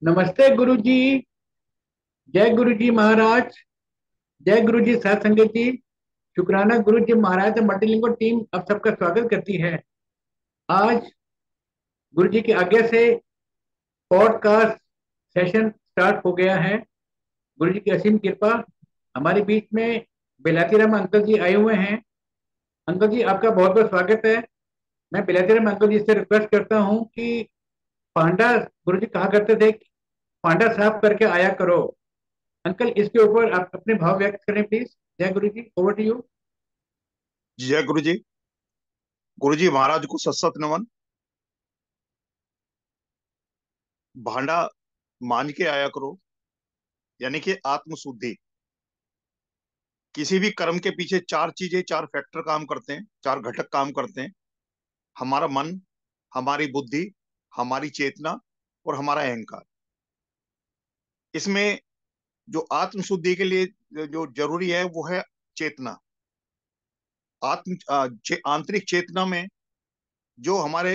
नमस्ते गुरु जी। जय गुरु जी महाराज। जय गुरु जी साथ संगत जी। शुक्राना गुरु जी महाराज और मल्टीलिंगो टीम अब सबका स्वागत करती है। आज गुरु जी की आज्ञा से पॉडकास्ट सेशन स्टार्ट हो गया है। गुरु जी की असीम कृपा। हमारे बीच में बिलाती राम अंकल जी आए हुए हैं। अंकल जी आपका बहुत बहुत स्वागत है। मैं बिलाती राम अंकल जी से रिक्वेस्ट करता हूँ कि पांडा, गुरु जी कहा करते थे कि पांडा साफ करके आया करो। अंकल इसके ऊपर आप अपने भाव व्यक्त करें प्लीज। जय गुरु जी, ओवर टू यू। जय गुरु जी। गुरु जी महाराज को सत सत नमन। भांडा मान के आया करो, यानी कि आत्मशुद्धि। किसी भी कर्म के पीछे चार चीजें, चार फैक्टर काम करते हैं, चार घटक काम करते हैं। हमारा मन, हमारी बुद्धि, हमारी चेतना और हमारा अहंकार। इसमें जो आत्मशुद्धि के लिए जो जरूरी है वो है चेतना। आंतरिक चेतना में जो हमारे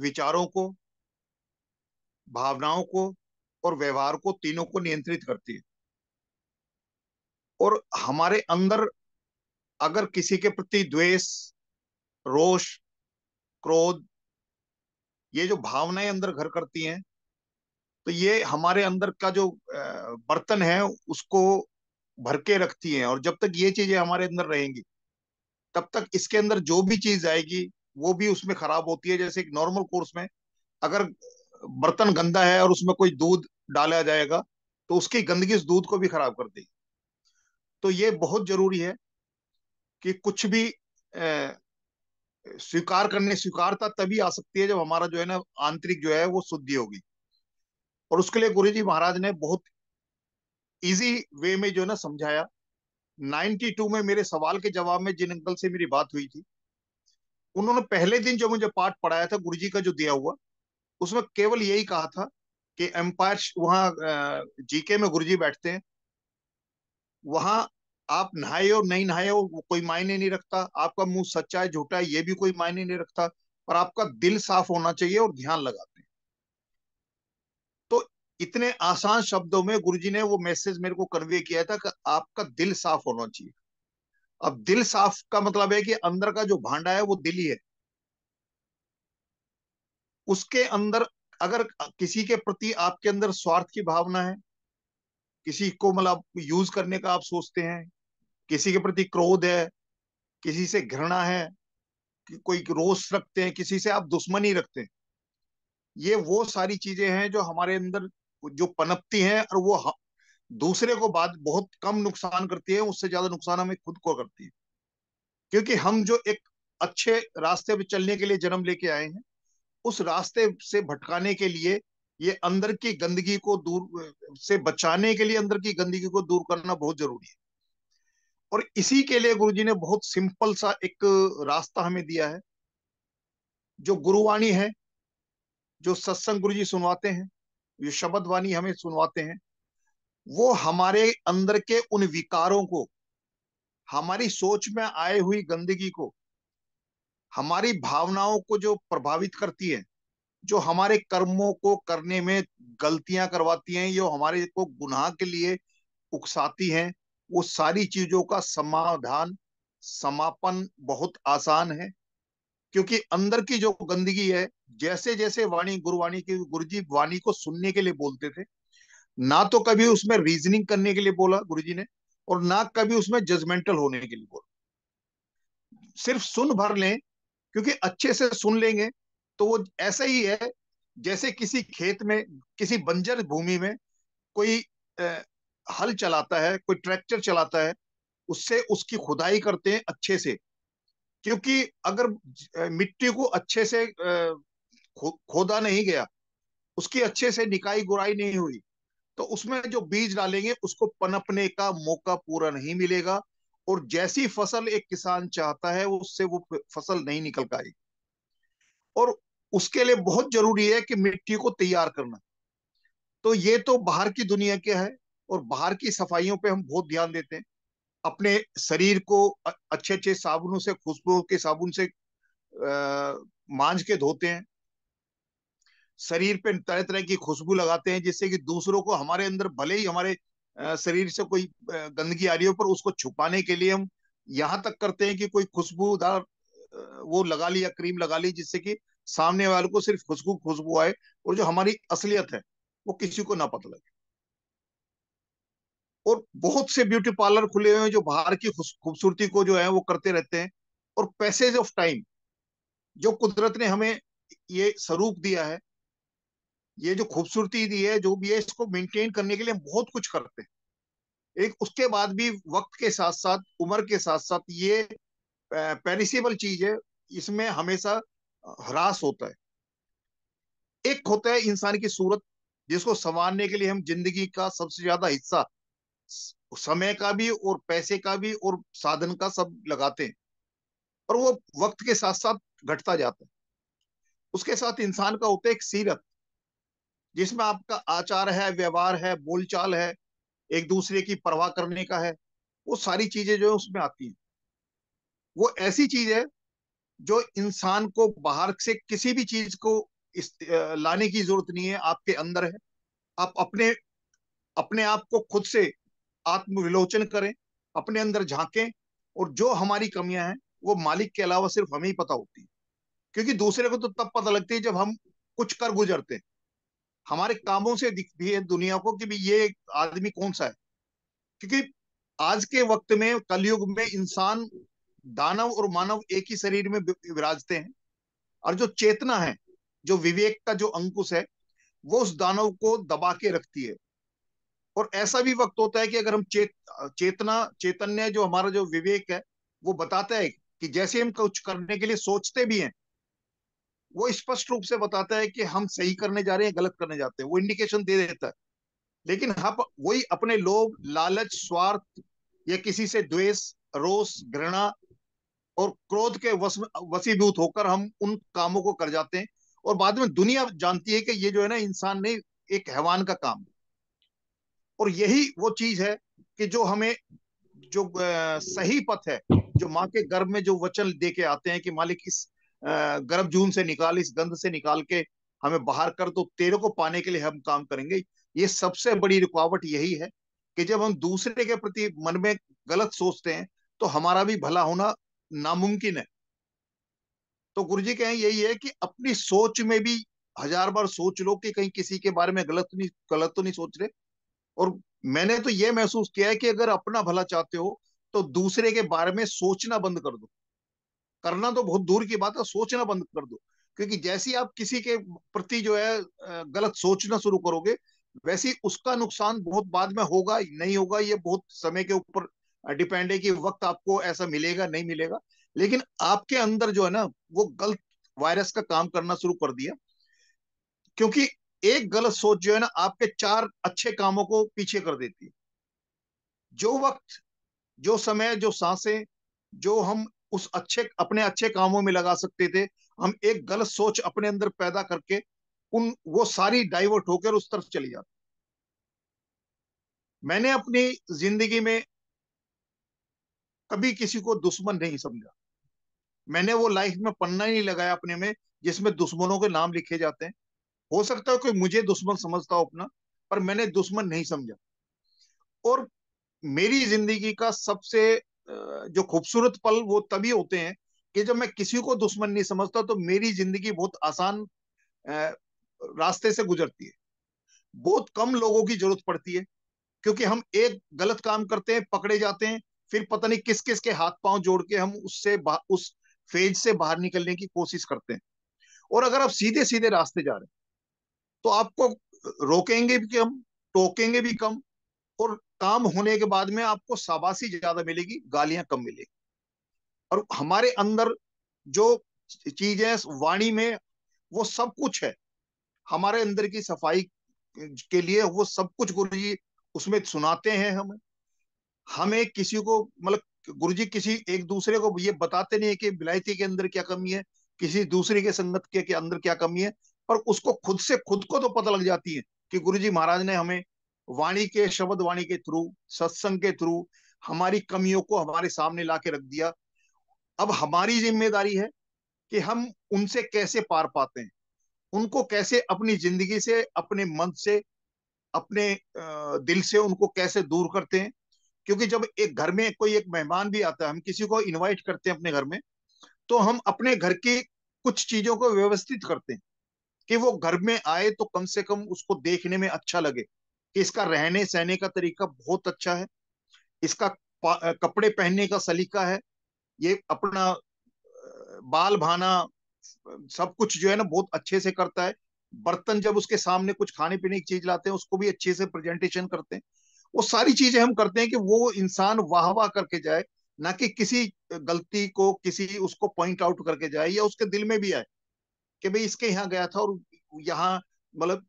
विचारों को, भावनाओं को और व्यवहार को, तीनों को नियंत्रित करती है। और हमारे अंदर अगर किसी के प्रति द्वेष, रोष, क्रोध, ये जो भावनाएं अंदर घर करती हैं, तो ये हमारे अंदर का जो बर्तन है उसको भर के रखती हैं। और जब तक ये चीजें हमारे अंदर रहेंगी तब तक इसके अंदर जो भी चीज आएगी वो भी उसमें खराब होती है। जैसे एक नॉर्मल कोर्स में अगर बर्तन गंदा है और उसमें कोई दूध डाला जाएगा तो उसकी गंदगी उस दूध को भी खराब कर देगी। तो ये बहुत जरूरी है कि कुछ भी स्वीकारता तभी आ सकती है जब हमारा जो है ना आंतरिक जो है वो शुद्धि होगी। और उसके लिए गुरु जी महाराज ने बहुत इजी वे में जो है ना समझाया। 92 में मेरे सवाल के जवाब में जिन अंकल से मेरी बात हुई थी, उन्होंने पहले दिन जो मुझे पाठ पढ़ाया था गुरु जी का जो दिया हुआ, उसमें केवल यही कहा था कि एम्पायर वहां जीके में गुरु जी बैठते हैं, वहां आप नहाए हो नहीं नहाए हो वो कोई मायने नहीं रखता, आपका मुंह सच्चा है झूठा है ये भी कोई मायने नहीं रखता, पर आपका दिल साफ होना चाहिए और ध्यान लगाते हैं। तो इतने आसान शब्दों में गुरुजी ने वो मैसेज मेरे को कन्वे किया था कि आपका दिल साफ होना चाहिए। अब दिल साफ का मतलब है कि अंदर का जो भांडा है वो दिल ही है। उसके अंदर अगर किसी के प्रति आपके अंदर स्वार्थ की भावना है, किसी को मतलब यूज करने का आप सोचते हैं, किसी के प्रति क्रोध है, किसी से घृणा है, कोई रोष रखते हैं, किसी से आप दुश्मनी रखते हैं, ये वो सारी चीजें हैं जो हमारे अंदर जो पनपती हैं और वो दूसरे को बाद बहुत कम नुकसान करती है, उससे ज्यादा नुकसान हमें खुद को करती है। क्योंकि हम जो एक अच्छे रास्ते पे चलने के लिए जन्म लेके आए हैं, उस रास्ते से भटकाने के लिए ये अंदर की गंदगी को दूर से बचाने के लिए अंदर की गंदगी को दूर करना बहुत जरूरी है। और इसी के लिए गुरुजी ने बहुत सिंपल सा एक रास्ता हमें दिया है। जो गुरुवाणी है, जो सत्संग गुरुजी सुनवाते हैं, जो शब्द वाणी हमें सुनवाते हैं, वो हमारे अंदर के उन विकारों को, हमारी सोच में आए हुई गंदगी को, हमारी भावनाओं को जो प्रभावित करती है, जो हमारे कर्मों को करने में गलतियां करवाती हैं, जो हमारे को गुनाह के लिए उकसाती हैं, वो सारी चीजों का समाधान, समापन बहुत आसान है। क्योंकि अंदर की जो गंदगी है, जैसे जैसे वाणी, गुरुवाणी की, गुरुजी वाणी को सुनने के लिए बोलते थे, ना तो कभी उसमें रीजनिंग करने के लिए बोला गुरुजी ने, और ना कभी उसमें जजमेंटल होने के लिए बोला। सिर्फ सुन भर लें, क्योंकि अच्छे से सुन लेंगे तो वो ऐसा ही है जैसे किसी खेत में, किसी बंजर भूमि में कोई अ, हल चलाता है, कोई ट्रैक्टर चलाता है, उससे उसकी खुदाई करते हैं अच्छे से। क्योंकि अगर मिट्टी को अच्छे से खोदा नहीं गया, उसकी अच्छे से निकाई गुड़ाई नहीं हुई, तो उसमें जो बीज डालेंगे उसको पनपने का मौका पूरा नहीं मिलेगा। और जैसी फसल एक किसान चाहता है उससे वो फसल नहीं निकल पाएगी। और उसके लिए बहुत जरूरी है कि मिट्टी को तैयार करना। तो ये तो बाहर की दुनिया के है, और बाहर की सफाइयों पे हम बहुत ध्यान देते हैं। अपने शरीर को अच्छे अच्छे साबुनों से, खुशबू के साबुन से मांज के धोते हैं। शरीर पे तरह तरह की खुशबू लगाते हैं, जिससे कि दूसरों को, हमारे अंदर भले ही हमारे शरीर से कोई गंदगी आ रही हो, पर उसको छुपाने के लिए हम यहाँ तक करते हैं कि कोई खुशबूदार वो लगा ली या क्रीम लगा ली, जिससे कि सामने वाले को सिर्फ खुशबू खुशबू आए, और जो हमारी असलियत है वो किसी को ना पता लगे। और बहुत से ब्यूटी पार्लर खुले हुए हैं जो बाहर की खूबसूरती को जो है वो करते रहते हैं। और पैसेज ऑफ टाइम, जो कुदरत ने हमें ये स्वरूप दिया है, ये जो खूबसूरती दी है, जो भी है, इसको मेंटेन करने के लिए हम बहुत कुछ करते हैं। एक उसके बाद भी वक्त के साथ साथ, उम्र के साथ साथ, ये पेरिसेबल चीज है, इसमें हमेशा ह्रास होता है। एक होता है इंसान की सूरत, जिसको संवारने के लिए हम जिंदगी का सबसे ज्यादा हिस्सा, समय का भी और पैसे का भी और साधन का सब लगाते हैं, और वो वक्त के साथ साथ घटता जाता है। उसके साथ इंसान का होता है एक सीरत, जिसमें आपका आचार है, व्यवहार है, बोलचाल है, एक दूसरे की परवाह करने का है। वो सारी चीजें जो है उसमें आती हैं। वो ऐसी चीज है जो इंसान को बाहर से किसी भी चीज को लाने की जरूरत नहीं है, आपके अंदर है। आप अपने अपने आप को खुद से आत्मविलोचन करें, अपने अंदर झांकें, और जो हमारी कमियां हैं वो मालिक के अलावा सिर्फ हमें ही पता होती है। क्योंकि दूसरे को तो तब पता लगती है जब हम कुछ कर गुजरते हैं, हमारे कामों से दिखती है दुनिया को कि भी ये आदमी कौन सा है। क्योंकि आज के वक्त में, कलयुग में, इंसान, दानव और मानव एक ही शरीर में विराजते हैं। और जो चेतना है, जो विवेक का जो अंकुश है, वो उस दानव को दबा के रखती है। और ऐसा भी वक्त होता है कि अगर हम चैतन्य, जो हमारा जो विवेक है, वो बताता है कि जैसे हम कुछ करने के लिए सोचते भी हैं, वो स्पष्ट रूप से बताता है कि हम सही करने जा रहे हैं, गलत करने जाते हैं, वो इंडिकेशन दे देता है। लेकिन हम वही अपने लोभ, लालच, स्वार्थ, या किसी से द्वेष, रोष, घृणा और क्रोध के वशीभूत होकर हम उन कामों को कर जाते हैं। और बाद में दुनिया जानती है कि ये जो है ना, इंसान ने एक हैवान का काम। और यही वो चीज है कि जो हमें, जो सही पथ है, जो माँ के गर्भ में जो वचन दे के आते हैं कि मालिक, इस गर्भ जून से निकाल, इस गंध से निकाल के हमें बाहर कर, तो तेरे को पाने के लिए हम काम करेंगे। ये सबसे बड़ी रुकावट यही है कि जब हम दूसरे के प्रति मन में गलत सोचते हैं, तो हमारा भी भला होना नामुमकिन है। तो गुरु जी कहें यही है कि अपनी सोच में भी हजार बार सोच लो कि कहीं किसी के बारे में गलत तो नहीं सोच रहे। और मैंने तो ये महसूस किया है कि अगर अपना भला चाहते हो, तो दूसरे के बारे में सोचना बंद कर दो। करना तो बहुत दूर की बात है, सोचना बंद कर दो। क्योंकि जैसे ही आप किसी के प्रति जो है गलत सोचना शुरू करोगे, वैसे ही उसका नुकसान बहुत बाद में होगा, नहीं होगा, ये बहुत समय के ऊपर डिपेंड है कि वक्त आपको ऐसा मिलेगा नहीं मिलेगा। लेकिन आपके अंदर जो है ना, वो गलत वायरस का काम करना शुरू कर दिया। क्योंकि एक गलत सोच जो है ना, आपके चार अच्छे कामों को पीछे कर देती है। जो वक्त, जो समय, जो सांसें, जो हम उस अपने अच्छे कामों में लगा सकते थे, हम एक गलत सोच अपने अंदर पैदा करके उन वो सारी डाइवर्ट होकर उस तरफ चली जाती। मैंने अपनी जिंदगी में कभी किसी को दुश्मन नहीं समझा। मैंने वो लाइफ में पन्ना ही नहीं लगाया अपने में जिसमें दुश्मनों के नाम लिखे जाते हैं। हो सकता है कोई मुझे दुश्मन समझता हो अपना, पर मैंने दुश्मन नहीं समझा। और मेरी जिंदगी का सबसे जो खूबसूरत पल वो तभी होते हैं कि जब मैं किसी को दुश्मन नहीं समझता, तो मेरी जिंदगी बहुत आसान अ, रास्ते से गुजरती है। बहुत कम लोगों की जरूरत पड़ती है। क्योंकि हम एक गलत काम करते हैं, पकड़े जाते हैं, फिर पता नहीं किस किस के हाथ पांव जोड़ के हम उस फेज से बाहर निकलने की कोशिश करते हैं। और अगर आप सीधे सीधे रास्ते जा रहे हैं, तो आपको रोकेंगे भी कम, टोकेंगे भी कम, और काम होने के बाद में आपको शाबाशी ज्यादा मिलेगी, गालियां कम मिलेगी। और हमारे अंदर जो चीजें वाणी में, वो सब कुछ है। हमारे अंदर की सफाई के लिए वो सब कुछ गुरु जी उसमें सुनाते हैं हमें। हमें किसी को, मतलब गुरु जी किसी एक दूसरे को ये बताते नहीं है कि विलायती के अंदर क्या कमी है, किसी दूसरे के संगत के अंदर क्या कमी है। पर उसको खुद को तो पता लग जाती है कि गुरु जी महाराज ने हमें वाणी के, शब्द वाणी के थ्रू, सत्संग के थ्रू हमारी कमियों को हमारे सामने ला के रख दिया। अब हमारी जिम्मेदारी है कि हम उनसे कैसे पार पाते हैं, उनको कैसे अपनी जिंदगी से, अपने मन से, अपने दिल से उनको कैसे दूर करते हैं। क्योंकि जब एक घर में कोई एक मेहमान भी आता है, हम किसी को इनवाइट करते हैं अपने घर में, तो हम अपने घर की कुछ चीजों को व्यवस्थित करते हैं कि वो घर में आए तो कम से कम उसको देखने में अच्छा लगे कि इसका रहने सहने का तरीका बहुत अच्छा है, इसका कपड़े पहनने का सलीका है, ये अपना बाल भाना सब कुछ जो है ना बहुत अच्छे से करता है। बर्तन जब उसके सामने कुछ खाने पीने की चीज लाते हैं उसको भी अच्छे से प्रेजेंटेशन करते हैं। वो सारी चीजें हम करते हैं कि वो इंसान वाह वाह करके जाए, ना कि किसी गलती को किसी उसको पॉइंट आउट करके जाए, या उसके दिल में भी आए कि भाई इसके यहाँ गया था और यहाँ मतलब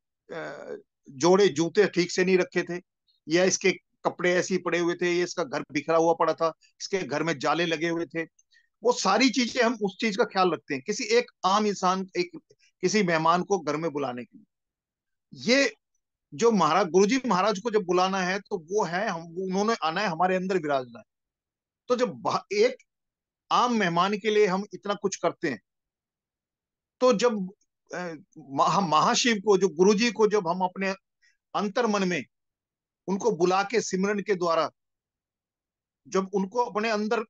जोड़े जूते ठीक से नहीं रखे थे, या इसके कपड़े ऐसे ही पड़े हुए थे, ये इसका घर बिखरा हुआ पड़ा था, इसके घर में जाले लगे हुए थे। वो सारी चीजें हम उस चीज का ख्याल रखते हैं किसी एक आम इंसान, एक किसी मेहमान को घर में बुलाने के लिए। ये जो महाराज गुरुजी महाराज को जब बुलाना है तो वो है हम, उन्होंने आना है, हमारे अंदर विराजना है। तो जब एक आम मेहमान के लिए हम इतना कुछ करते हैं, तो जब महाशिव को, जो गुरुजी को, जब हम अपने अंतर मन में उनको बुला के सिमरन के द्वारा जब उनको अपने अंदर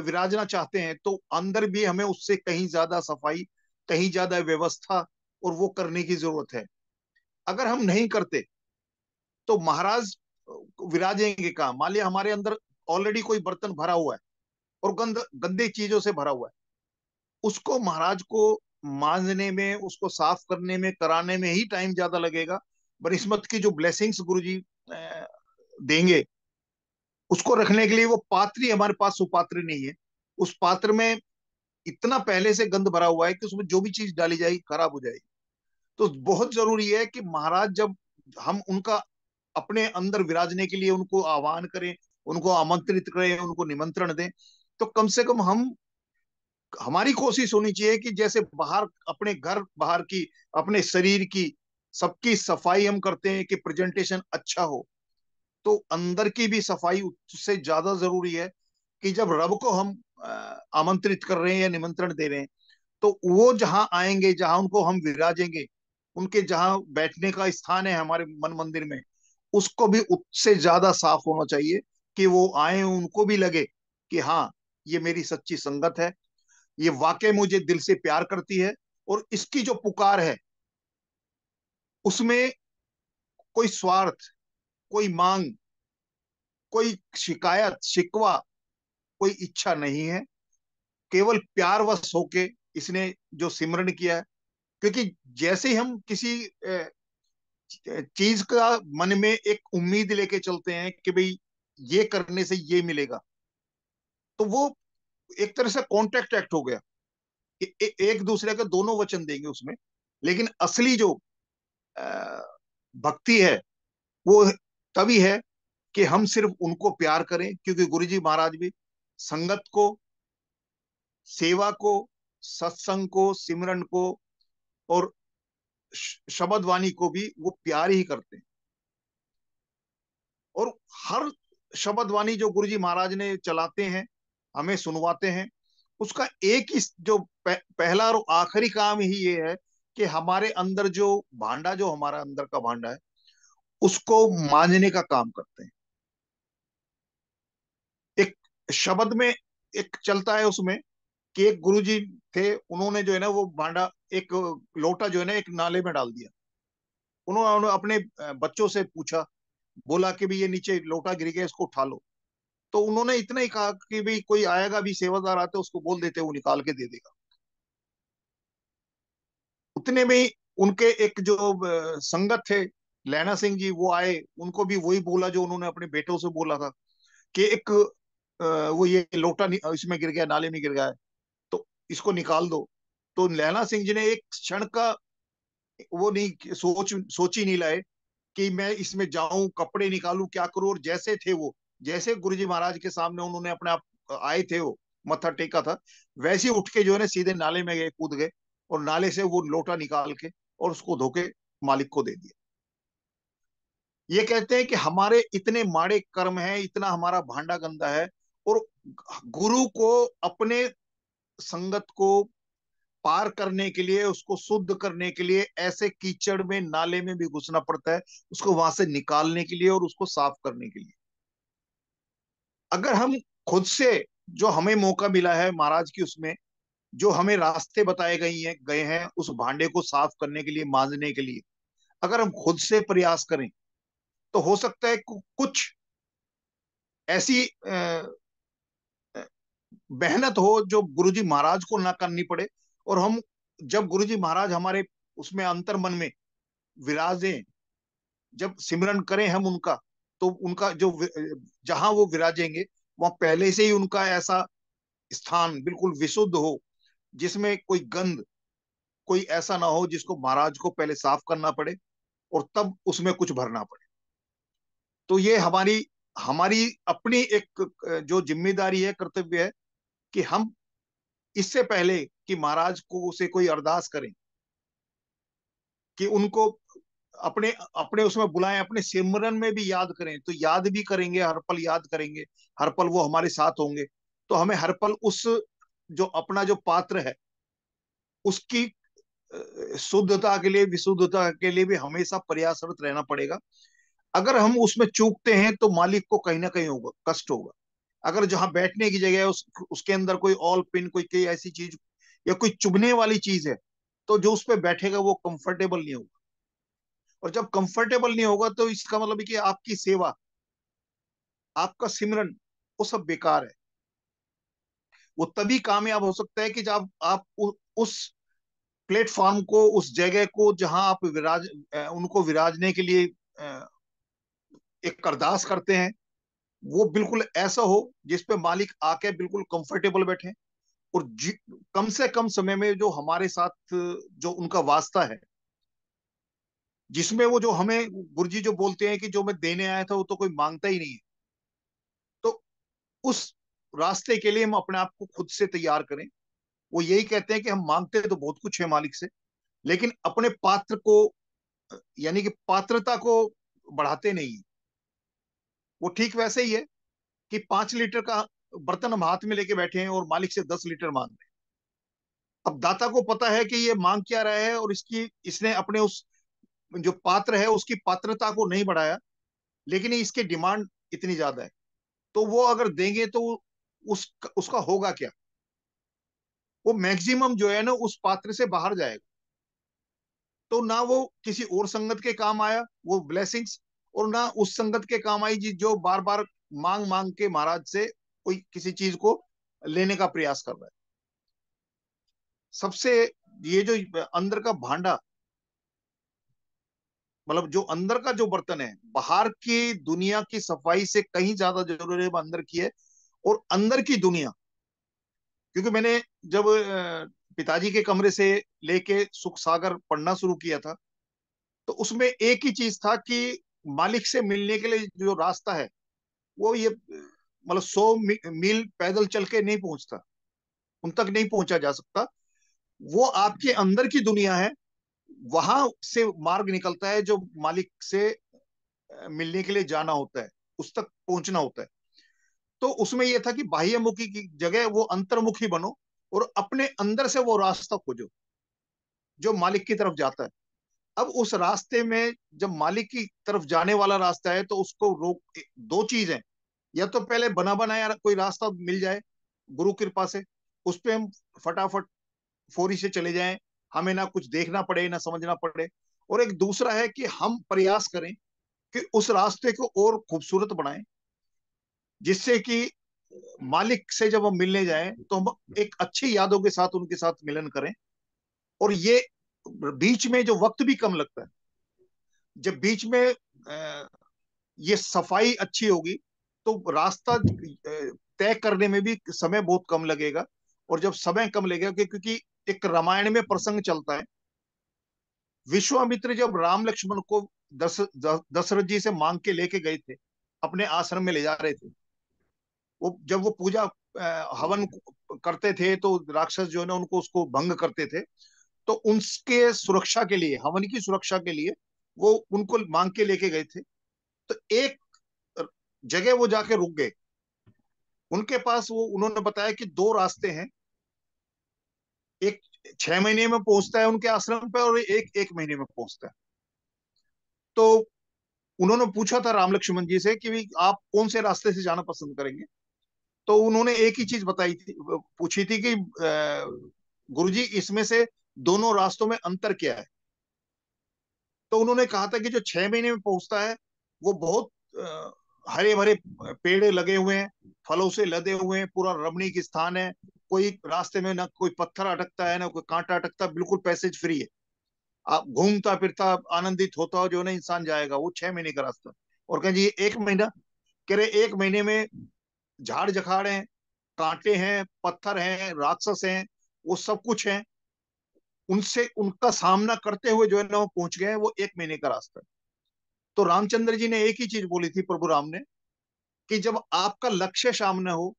विराजना चाहते हैं, तो अंदर भी हमें उससे कहीं ज्यादा सफाई, कहीं ज्यादा व्यवस्था और वो करने की जरूरत है। अगर हम नहीं करते तो महाराज विराजेंगे कहाँ? मान लिया हमारे अंदर ऑलरेडी कोई बर्तन भरा हुआ है और गंदे चीजों से भरा हुआ है, उसको महाराज को मांजने में, उसको साफ करने में, कराने में ही टाइम ज्यादा लगेगा। बनिस्मत की जो ब्लेसिंग्स गुरुजी देंगे, उसको रखने के लिए वो पात्र ही हमारे पास सुपात्र नहीं है। उस पात्र में इतना पहले से गंद भरा हुआ है कि उसमें जो भी चीज डाली जाएगी खराब हो जाएगी। तो बहुत जरूरी है कि महाराज जब हम उनका अपने अंदर विराजने के लिए उनको आह्वान करें, उनको आमंत्रित करें, उनको निमंत्रण दें, तो कम से कम हम, हमारी कोशिश होनी चाहिए कि जैसे बाहर अपने घर बाहर की, अपने शरीर की सबकी सफाई हम करते हैं कि प्रेजेंटेशन अच्छा हो, तो अंदर की भी सफाई उससे ज्यादा जरूरी है। कि जब रब को हम आमंत्रित कर रहे हैं या निमंत्रण दे रहे हैं, तो वो जहां आएंगे, जहां उनको हम विराजेंगे, उनके जहां बैठने का स्थान है हमारे मन मंदिर में, उसको भी उससे ज्यादा साफ होना चाहिए कि वो आए, उनको भी लगे कि हाँ, ये मेरी सच्ची संगत है, ये वाकई मुझे दिल से प्यार करती है, और इसकी जो पुकार है उसमें कोई स्वार्थ, कोई मांग, कोई शिकायत शिकवा, कोई इच्छा नहीं है। केवल प्यारवश होके इसने जो सिमरण किया है। क्योंकि जैसे ही हम किसी चीज का मन में एक उम्मीद लेके चलते हैं कि भाई ये करने से ये मिलेगा, तो वो एक तरह से कॉन्ट्रैक्ट एक्ट हो गया कि एक दूसरे के दोनों वचन देंगे उसमें। लेकिन असली जो अ, भक्ति है वो तभी है कि हम सिर्फ उनको प्यार करें, क्योंकि गुरुजी महाराज भी संगत को, सेवा को, सत्संग को, सिमरन को और शब्द वाणी को भी वो प्यार ही करते हैं। और हर शब्द वाणी जो गुरुजी महाराज ने चलाते हैं, हमें सुनवाते हैं, उसका एक ही जो पहला और आखिरी काम ही ये है कि हमारे अंदर जो भांडा, जो हमारा अंदर का भांडा है, उसको मांजने का काम करते हैं। एक शब्द में एक चलता है उसमें कि एक गुरुजी थे, उन्होंने जो है ना वो भांडा, एक लोटा जो है ना एक नाले में डाल दिया। उन्होंने अपने बच्चों से पूछा, बोला कि भाई ये नीचे लोटा गिर गया, इसको उठा लो। तो उन्होंने इतना ही कहा कि भाई कोई आएगा भी, सेवादार आते, उसको बोल देते, वो निकाल के दे देगा। उतने में ही उनके एक जो संगत थे, लैना सिंह जी, वो आए, उनको भी वही बोला जो उन्होंने अपने बेटों से बोला था कि एक वो ये लोटा इसमें गिर गया, नाले में गिर गया है, तो इसको निकाल दो। तो लैना सिंह जी ने एक क्षण का वो नहीं सोच ही नहीं लाए कि मैं इसमें जाऊं, कपड़े निकालूं, क्या करूं। और जैसे थे वो, जैसे गुरुजी महाराज के सामने उन्होंने अपने आप आए थे, वो मत्था टेका था, वैसे ही उठ के जो है ना सीधे नाले में गए, कूद गए, और नाले से वो लोटा निकाल के और उसको धोके मालिक को दे दिया। ये कहते हैं कि हमारे इतने माड़े कर्म हैं, इतना हमारा भांडा गंदा है, और गुरु को, अपने संगत को, पार करने के लिए, उसको शुद्ध करने के लिए ऐसे कीचड़ में, नाले में भी घुसना पड़ता है, उसको वहां से निकालने के लिए और उसको साफ करने के लिए। अगर हम खुद से, जो हमें मौका मिला है महाराज की उसमें, जो हमें रास्ते बताए गए हैं उस भांडे को साफ करने के लिए, मांजने के लिए, अगर हम खुद से प्रयास करें तो हो सकता है कुछ ऐसी मेहनत हो जो गुरुजी महाराज को ना करनी पड़े। और हम, जब गुरुजी महाराज हमारे उसमें अंतर मन में विराजें, जब सिमरन करें हम उनका, तो उनका जो जहां वो विराजेंगे, वहां पहले से ही उनका ऐसा स्थान बिल्कुल विशुद्ध हो, जिसमें कोई गंध, कोई ऐसा ना हो जिसको महाराज को पहले साफ करना पड़े और तब उसमें कुछ भरना पड़े। तो ये हमारी हमारी अपनी एक जो जिम्मेदारी है, कर्तव्य है, कि हम इससे पहले कि महाराज को से कोई अरदास करें, कि उनको अपने अपने उसमें बुलाएं, अपने सिमरन में भी याद करें, तो याद भी करेंगे, हर पल याद करेंगे, हर पल वो हमारे साथ होंगे। तो हमें हर पल उस, जो अपना जो पात्र है, उसकी शुद्धता के लिए, विशुद्धता के लिए भी हमेशा प्रयासरत रहना पड़ेगा। अगर हम उसमें चूकते हैं तो मालिक को कहीं ना कहीं होगा, कष्ट होगा। अगर जहां बैठने की जगह है उसके अंदर कोई ऑल पिन, कोई ऐसी चीज या कोई चुभने वाली चीज है, तो जो उस पर बैठेगा वो कंफर्टेबल नहीं होगा। और जब कंफर्टेबल नहीं होगा तो इसका मतलब है कि आपकी सेवा, आपका सिमरन, वो सब बेकार है। वो तभी कामयाब हो सकता है कि जब आप उस प्लेटफॉर्म को, उस जगह को जहां आप उनको विराजने के लिए एक अरदास करते हैं, वो बिल्कुल ऐसा हो जिसपे मालिक आके बिल्कुल कंफर्टेबल बैठे। और कम से कम समय में जो हमारे साथ जो उनका वास्ता है, जिसमें वो जो हमें गुरुजी जो बोलते हैं कि जो मैं देने आया था वो तो कोई मांगता ही नहीं है, तो उस रास्ते के लिए हम अपने आप को खुद से तैयार करें। वो यही कहते हैं कि हम मांगते तो बहुत कुछ है मालिक से, लेकिन अपने पात्र को, यानी कि पात्रता को बढ़ाते नहीं है। वो ठीक वैसे ही है कि 5 लीटर का बर्तन हम हाथ में लेके बैठे हैं और मालिक से 10 लीटर मांग रहे हैं। अब दाता को पता है कि ये मांग क्या रहा है, और इसने अपने उस जो पात्र है उसकी पात्रता को नहीं बढ़ाया, लेकिन इसकी डिमांड इतनी ज्यादा है। तो वो अगर देंगे तो उसका होगा क्या? वो मैक्सिमम जो है ना उस पात्र से बाहर जाएगा। तो ना वो किसी और संगत के काम आया वो ब्लेसिंग्स, और ना उस संगत के काम आई जो बार बार मांग मांग के महाराज से कोई किसी चीज को लेने का प्रयास कर रहा है। सबसे, ये जो अंदर का भांडा, मतलब जो अंदर का जो बर्तन है, बाहर की दुनिया की सफाई से कहीं ज्यादा जरूरी है अंदर की है। और अंदर की दुनिया, क्योंकि मैंने जब पिताजी के कमरे से लेके सुख सागर पढ़ना शुरू किया था, तो उसमें एक ही चीज था कि मालिक से मिलने के लिए जो रास्ता है, वो ये मतलब 100 मील पैदल चल के नहीं पहुंचता, उन तक नहीं पहुंचा जा सकता। वो आपके अंदर की दुनिया है, वहां से मार्ग निकलता है जो मालिक से मिलने के लिए जाना होता है, उस तक पहुंचना होता है। तो उसमें यह था कि बाह्यमुखी की जगह वो अंतर्मुखी बनो और अपने अंदर से वो रास्ता खोजो जो मालिक की तरफ जाता है। अब उस रास्ते में जब मालिक की तरफ जाने वाला रास्ता है तो उसको रोक, दो चीज है, या तो पहले बना बनाया कोई रास्ता मिल जाए गुरु कृपा से, उस पे हम फटाफट फौरी से चले जाएं, हमें ना कुछ देखना पड़े ना समझना पड़े। और एक दूसरा है कि हम प्रयास करें कि उस रास्ते को और खूबसूरत बनाएं, जिससे कि मालिक से जब हम मिलने जाएं तो हम एक अच्छी यादों के साथ उनके साथ मिलन करें। और ये बीच में जो वक्त भी कम लगता है, जब बीच में ये सफाई अच्छी होगी तो रास्ता तय करने में भी समय बहुत कम लगेगा। और जब समय कम लगेगा क्योंकि एक रामायण में प्रसंग चलता है, विश्वामित्र जब राम लक्ष्मण को दशरथ जी से मांग के लेके गए थे, अपने आश्रम में ले जा रहे थे, वो जब वो पूजा हवन करते थे तो राक्षस जो है ना उनको उसको भंग करते थे। तो उनके सुरक्षा के लिए, हवन की सुरक्षा के लिए वो उनको मांग के लेके गए थे। तो एक जगह वो जाके रुक गए, उनके पास वो उन्होंने बताया कि दो रास्ते हैं, एक 6 महीने में पहुंचता है उनके आश्रम पे, और एक एक महीने में पहुंचता है। तो उन्होंने पूछा था राम लक्ष्मण जी से कि भी आप कौन से रास्ते से जाना पसंद करेंगे। तो उन्होंने एक ही चीज बताई थी, पूछी थी कि गुरुजी इसमें से दोनों रास्तों में अंतर क्या है। तो उन्होंने कहा था कि जो 6 महीने में पहुंचता है वो बहुत हरे भरे पेड़ लगे हुए हैं, फलों से लदे हुए हैं, पूरा रमणीक स्थान है, कोई रास्ते में ना कोई पत्थर अटकता है ना कोई कांटा अटकता, बिल्कुल पैसेज फ्री है। आप घूमता फिरता आनंदित होता हो जो ना इंसान जाएगा, वो 6 महीने का रास्ता। और कहें जी 1 महीना, कह रहे 1 महीने में झाड़ जखाड़ हैं, कांटे हैं, पत्थर हैं, राक्षस हैं, वो सब कुछ है, उनसे उनका सामना करते हुए जो है ना वो पहुंच गए हैं, वो 1 महीने का रास्ता है। तो रामचंद्र जी ने एक ही चीज बोली थी, प्रभु राम ने, कि जब आपका लक्ष्य सामने हो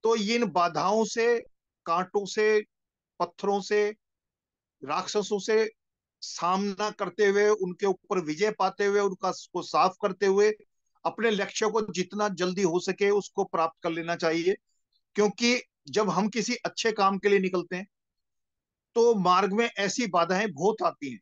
तो इन बाधाओं से, कांटों से, पत्थरों से, राक्षसों से सामना करते हुए, उनके ऊपर विजय पाते हुए, उनका को साफ करते हुए अपने लक्ष्य को जितना जल्दी हो सके उसको प्राप्त कर लेना चाहिए। क्योंकि जब हम किसी अच्छे काम के लिए निकलते हैं तो मार्ग में ऐसी बाधाएं बहुत आती हैं,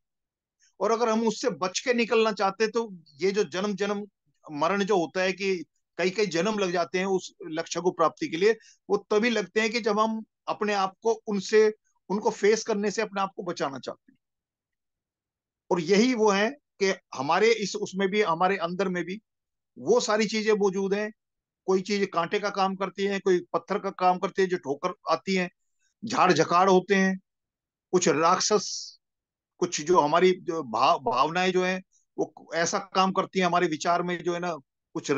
और अगर हम उससे बच के निकलना चाहते हैं तो ये जो जन्म जन्म मरण जो होता है कि कई कई जन्म लग जाते हैं उस लक्ष्य को प्राप्ति के लिए, वो तभी लगते हैं कि जब हम अपने आप को उनसे, उनको फेस करने से अपने आप को बचाना चाहते हैं। और यही वो है कि हमारे इस उसमें भी, हमारे अंदर में भी वो सारी चीजें मौजूद हैं। कोई चीज कांटे का काम करती है, कोई पत्थर का काम करती है जो ठोकर आती है, झाड़ झकाड़ होते हैं, कुछ राक्षस, कुछ जो हमारी जो भावनाएं जो है वो ऐसा काम करती है हमारे विचार में जो है ना, कुछ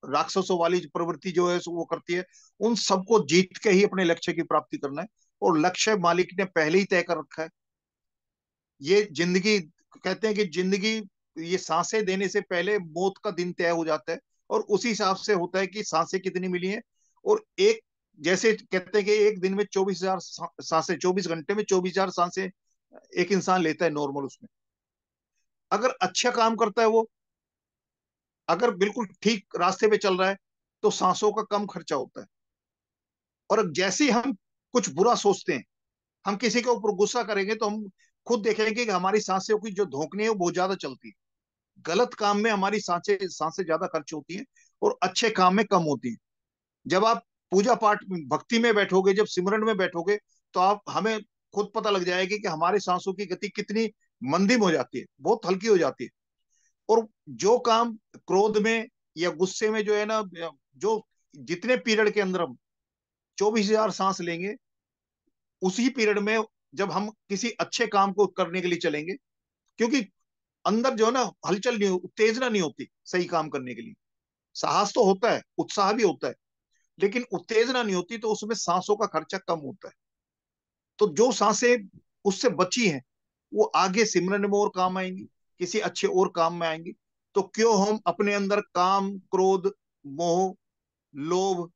राक्षसों वाली जो प्रवृत्ति जो है वो करती है। उन सबको जीत के ही अपने लक्ष्य की प्राप्ति करना है, और लक्ष्य मालिक ने पहले ही तय कर रखा है। ये जिंदगी, कहते हैं कि जिंदगी, ये सांसें देने से पहले मौत का दिन तय हो जाता है, और उसी हिसाब से होता है कि सांसें कितनी मिली हैं। और एक, जैसे कहते हैं कि एक दिन में 24,000 सांसें, 24 घंटे में 24,000 सांसें एक इंसान लेता है नॉर्मल उसमें। अगर अच्छा काम करता है वो, अगर बिल्कुल ठीक रास्ते पे चल रहा है, तो सांसों का कम खर्चा होता है। और जैसे ही हम कुछ बुरा सोचते हैं, हम किसी के ऊपर गुस्सा करेंगे, तो हम खुद देखेंगे कि हमारी सांसों की जो धोखनी है वो बहुत ज्यादा चलती है। गलत काम में हमारी सांसें सांसें ज्यादा खर्च होती हैं, और अच्छे काम में कम होती हैं। जब आप पूजा पाठ भक्ति में बैठोगे, जब सिमरन में बैठोगे, तो आप, हमें खुद पता लग जाएगी कि हमारी सांसों की गति कितनी मंदिम हो जाती है, बहुत हल्की हो जाती है। और जो काम क्रोध में या गुस्से में जो है ना, जो जितने पीरियड के अंदर हम 24,000 सांस लेंगे, उसी पीरियड में जब हम किसी अच्छे काम को करने के लिए चलेंगे, क्योंकि अंदर जो है ना हलचल नहीं, उत्तेजना नहीं होती सही काम करने के लिए। साहस तो होता है, उत्साह भी होता है, लेकिन उत्तेजना नहीं होती, तो उसमें सांसों का खर्चा कम होता है। तो जो सांसें उससे बची हैं वो आगे सिमरन में और काम आएंगी, किसी अच्छे और काम में आएंगी। तो क्यों हम अपने अंदर काम, क्रोध, मोह, लोभ,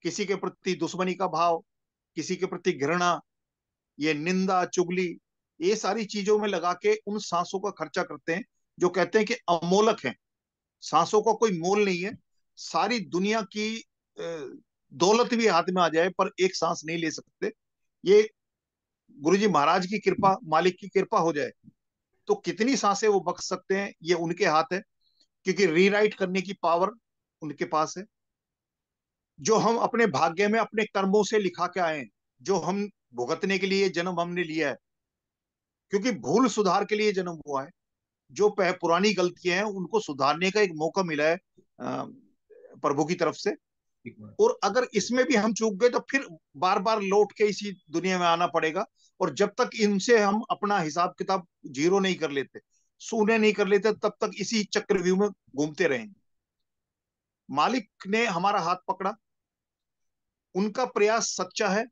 किसी के प्रति दुश्मनी का भाव, किसी के प्रति घृणा, ये निंदा चुगली, ये सारी चीजों में लगा के उन सांसों का खर्चा करते हैं, जो कहते हैं कि अमोलक है। सांसों का कोई मोल नहीं है। सारी दुनिया की दौलत भी हाथ में आ जाए पर एक सांस नहीं ले सकते। ये गुरु जी महाराज की कृपा, मालिक की कृपा हो जाए तो कितनी सांसें वो बख्श सकते हैं, ये उनके हाथ है। क्योंकि रीराइट करने की पावर उनके पास है। जो हम अपने भाग्य में अपने कर्मों से लिखा के आए हैं, जो हम भुगतने के लिए जन्म हमने लिया है, क्योंकि भूल सुधार के लिए जन्म हुआ है। जो पुरानी गलतियां हैं उनको सुधारने का एक मौका मिला है प्रभु की तरफ से। और अगर इसमें भी हम चूक गए तो फिर बार बार लौट के इसी दुनिया में आना पड़ेगा। और जब तक इनसे हम अपना हिसाब किताब जीरो नहीं कर लेते, शून्य नहीं कर लेते, तब तक इसी चक्रव्यूह में घूमते रहेंगे। मालिक ने हमारा हाथ पकड़ा, उनका प्रयास सच्चा है,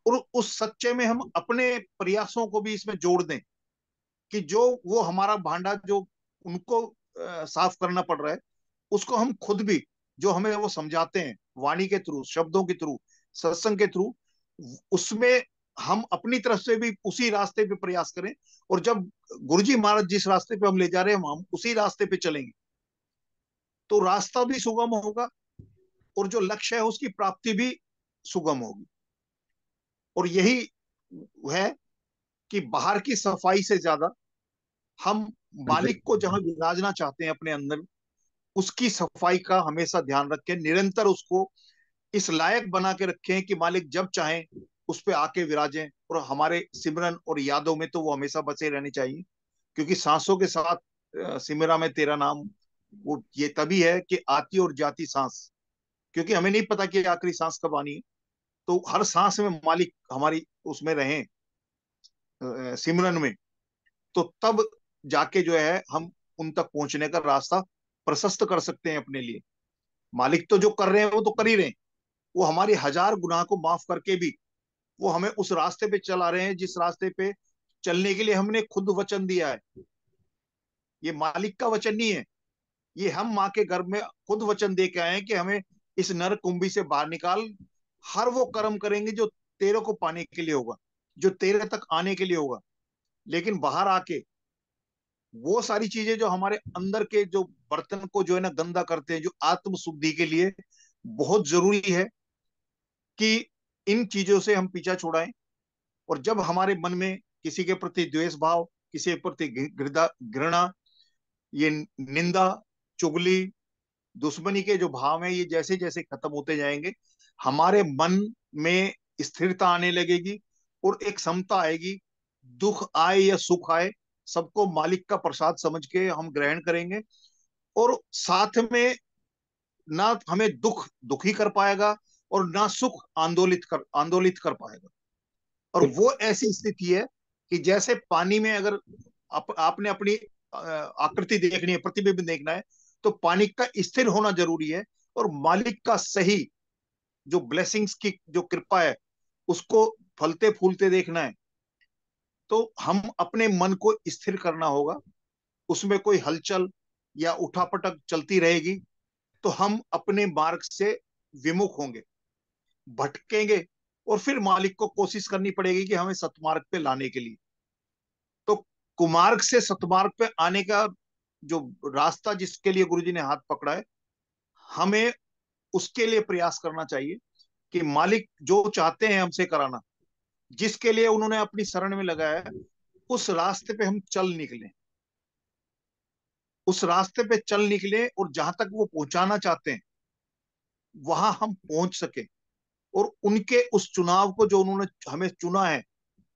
और उस सच्चे में हम अपने प्रयासों को भी इसमें जोड़ दें, कि जो वो हमारा भांडा जो उनको साफ करना पड़ रहा है, उसको हम खुद भी, जो हमें वो समझाते हैं वाणी के थ्रू, शब्दों के थ्रू, सत्संग के थ्रू, उसमें हम अपनी तरफ से भी उसी रास्ते पे प्रयास करें। और जब गुरुजी महाराज जिस रास्ते पे हम ले जा रहे हैं हम उसी रास्ते पे चलेंगे, तो रास्ता भी सुगम होगा, और जो लक्ष्य है उसकी प्राप्ति भी सुगम होगी। और यही है कि बाहर की सफाई से ज्यादा हम मालिक को जहां विराजना चाहते हैं अपने अंदर, उसकी सफाई का हमेशा ध्यान रखें, निरंतर उसको इस लायक बना के रखें कि मालिक जब चाहें उस पे आके विराजें, और हमारे सिमरन और यादों में तो वो हमेशा बसे रहने चाहिए। क्योंकि सांसों के साथ सिमरा में तेरा नाम, वो ये तभी है कि आती और जाती सांस, क्योंकि हमें नहीं पता कि आखिरी सांस कब आनी है। तो हर सांस में मालिक हमारी उसमें रहें, सिमरन में, तो तब जाके जो है हम उन तक पहुंचने का रास्ता प्रशस्त कर सकते हैं अपने लिए। मालिक तो जो कर रहे हैं वो तो कर ही रहे हैं, वो हमारे हजार गुनाह को माफ करके भी वो हमें उस रास्ते पे चला रहे हैं जिस रास्ते पे चलने के लिए हमने खुद वचन दिया है। ये मालिक का वचन नहीं है, ये हम माँ के गर्भ में खुद वचन दे के आए हैं कि हमें इस नर कुंभी से बाहर निकाल, हर वो कर्म करेंगे जो तेरे को पाने के लिए होगा, जो तेरे तक आने के लिए होगा। लेकिन बाहर आके वो सारी चीजें जो हमारे अंदर के जो बर्तन को जो है ना गंदा करते हैं, जो आत्म शुद्धि के लिए बहुत जरूरी है कि इन चीजों से हम पीछा छुड़ाएं। और जब हमारे मन में किसी के प्रति द्वेष भाव, किसी के प्रति घृणा, ये निंदा, चुगली, दुश्मनी के जो भाव हैं, ये जैसे जैसे खत्म होते जाएंगे, हमारे मन में स्थिरता आने लगेगी और एक समता आएगी। दुख आए या सुख आए, सबको मालिक का प्रसाद समझ के हम ग्रहण करेंगे। और साथ में ना हमें दुख दुखी कर पाएगा और ना सुख आंदोलित कर पाएगा। और वो ऐसी स्थिति है कि जैसे पानी में अगर आपने अपनी आकृति देखनी है, प्रतिबिंब देखना है, तो पानी का स्थिर होना जरूरी है। और मालिक का सही जो ब्लेसिंग्स की जो कृपा है उसको फलते फूलते देखना है, तो हम अपने मन को स्थिर करना होगा। उसमें कोई हलचल या उठापटक चलती रहेगी तो हम अपने मार्ग से विमुख होंगे, भटकेंगे, और फिर मालिक को कोशिश करनी पड़ेगी कि हमें सतमार्ग पे लाने के लिए। तो कुमार्ग से सतमार्ग पे आने का जो रास्ता जिसके लिए गुरुजी ने हाथ पकड़ा है, हमें उसके लिए प्रयास करना चाहिए कि मालिक जो चाहते हैं हमसे कराना, जिसके लिए उन्होंने अपनी शरण में लगाया है, उस रास्ते पे हम चल निकले, उस रास्ते पे चल निकले, और जहां तक वो पहुंचाना चाहते हैं वहां हम पहुंच सके। और उनके उस चुनाव को जो उन्होंने हमें चुना है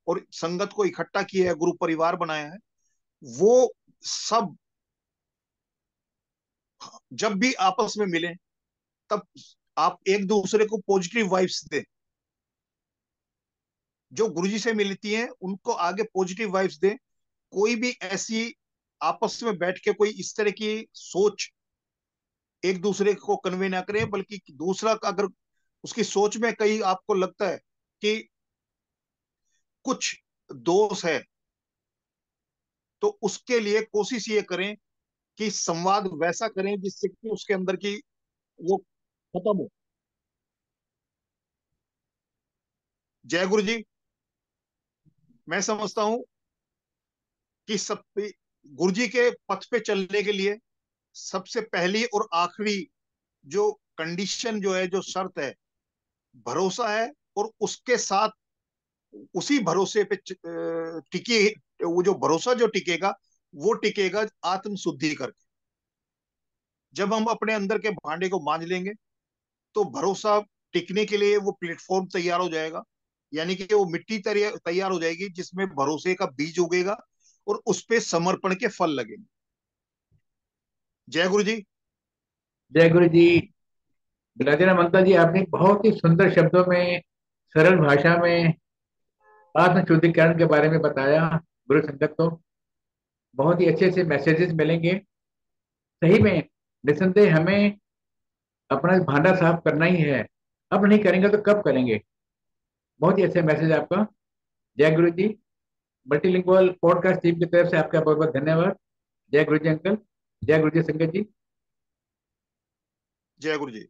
और संगत को इकट्ठा किया है, गुरु परिवार बनाया है, वो सब जब भी आपस में मिले तब आप एक दूसरे को पॉजिटिव वाइब्स दें। जो गुरुजी से मिलती हैं उनको आगे पॉजिटिव वाइब्स दें। कोई भी ऐसी आपस में बैठ के कोई इस तरह की सोच एक दूसरे को कन्वे ना करें, बल्कि दूसरा का अगर उसकी सोच में कहीं आपको लगता है कि कुछ दोष है, तो उसके लिए कोशिश ये करें कि संवाद वैसा करें जिससे कि उसके अंदर की वो खत्म हो। जय गुरु जी। मैं समझता हूं कि सब गुरु जी के पथ पे चलने के लिए सबसे पहली और आखिरी जो कंडीशन जो है, जो शर्त है, भरोसा है। और उसके साथ उसी भरोसे पे टिकी, वो जो भरोसा जो टिकेगा वो टिकेगा आत्म शुद्धि करके। जब हम अपने अंदर के भांडे को मांज लेंगे तो भरोसा टिकने के लिए वो प्लेटफॉर्म तैयार हो जाएगा, यानी कि वो मिट्टी तैयार हो जाएगी जिसमें भरोसे का बीज उगेगा और उस पे समर्पण के फल लगेंगे। जय गुरु जी। जय गुरु जी। बिलाजना ममता जी, आपने बहुत ही सुंदर शब्दों में, सरल भाषा में आत्म शुद्धिकरण के बारे में बताया। गुरु संगत को बहुत ही अच्छे से मैसेजेस मिलेंगे। सही में निसंदेह हमें अपना भांडा साफ करना ही है। अब नहीं करेंगे तो कब करेंगे। बहुत ही अच्छा मैसेज आपका। जय गुरु जी। मल्टीलिंगुअल पॉडकास्ट टीम की तरफ से आपका बहुत बहुत धन्यवाद। जय गुरु जी अंकल। जय गुरु जी संगत जी। जय गुरु जी।